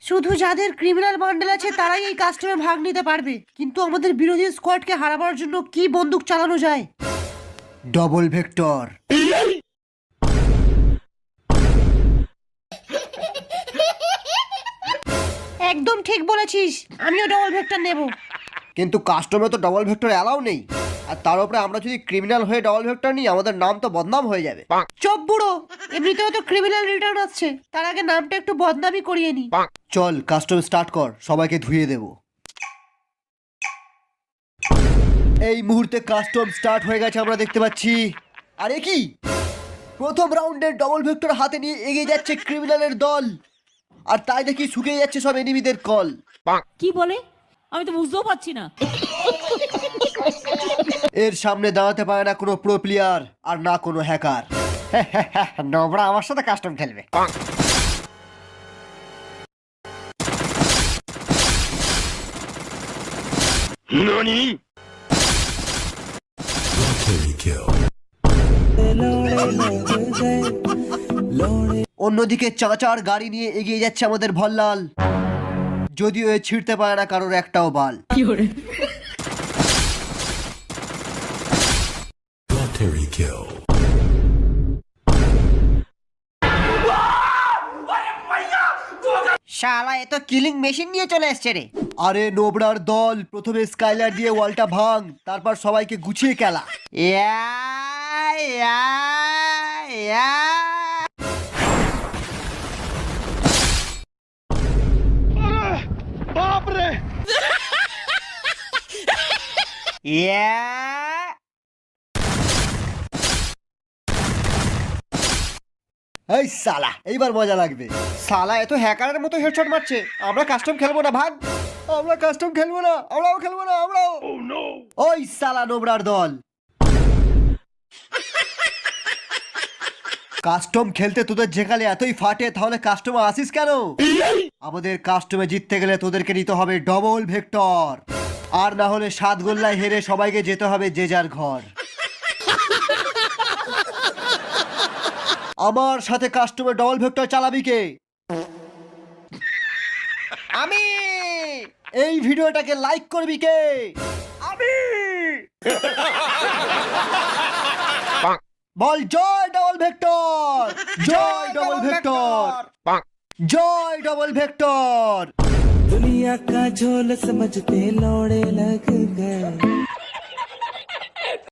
শুধু যাদের criminal bundle আছে তারাই এই কাস্টমে ভাগ নিতে পারবে, কিন্তু আমাদের বিরোধী স্কোয়াডকে হারাবার জন্য কি বন্দুক চালানো যায়? Double vector. একদম ঠিক বলেছিস, আমিও ডবল ভেক্টর নেব। কিন্তু কাস্টমে তো ডবল ভেক্টর অ্যালাউ নেই, আর তার উপরে আমরা যদি ক্রিমিনাল হয়ে ডবল ভেক্টর নিই আমাদের নাম তো বদনাম হয়ে যাবে। চপ বুড়ো, এমনিতেও তো ক্রিমিনাল রিটার্ন আসছে, তার আগে নামটা একটু বদনামই করিয়ে নি। চল কাস্টম স্টার্ট কর, সবাইকে ধুয়ে দেব। এই মুহূর্তে কাস্টম স্টার্ট হয়ে গেছে আমরা দেখতে পাচ্ছি। আরে কি, প্রথম রাউন্ডের ডবল ভেক্টর হাতে নিয়ে এগিয়ে যাচ্ছে ক্রিমিনালের দল, আর তাই দেখি শুকিয়ে যাচ্ছে সব এনিমিদের কল। কি বলে আমি তো বুঝতেও পারছি না। এর সামনে দাঁড়াতে পারে না কোনো প্রো প্লেয়ার আর না কোনো হ্যাকার। নোবরা আমার সাথে কাস্টম খেলবে। অন্যদিকে চাচার গাড়ি নিয়ে এগিয়ে যাচ্ছে আমাদের ভল্লাল, যদিও এ ছিঁড়তে পারে না কারোর একটাও বাল। শালা এ তো কিলিং মেশিন নিয়ে চলে এসছে রে। আরে নোবরার দল, প্রথমে স্কাইলার দিয়ে ওয়ালটা ভাঙ, তারপর সবাইকে গুছিয়ে খেলা। এই সালা, এইবার মজা লাগবে। সালা এত হ্যাকারের মতো হেডশট মারছে। আমরা কাস্টম খেলবো না, ভাগ। আমরা কাস্টম খেলবো না, আমরাও খেলবো না, আমরাও। ওই সালা নোবরার দল, কাস্টম খেলতে তোদের যেখানে এতই ফাটে, তাহলে কাস্টমে আসিস কেন? আমাদের কাস্টমে জিততে গেলে তোদেরকে নিতে হবে ডবল ভেক্টর, আর না হলে 7 গোল্লায় হেরে সবাইকে যেতে হবে যে যার ঘর। আমার সাথে কাস্টমে ডবল ভেক্টর চালাবি কে? আমি। এই ভিডিওটাকে লাইক করবি কে? আমি। বল জয় ডবল ভেক্টর, জয় ডবল ভেক্টর, জয় ডবল ভেক্টর। दुनिया का झोल समझते लौड़े लग गए।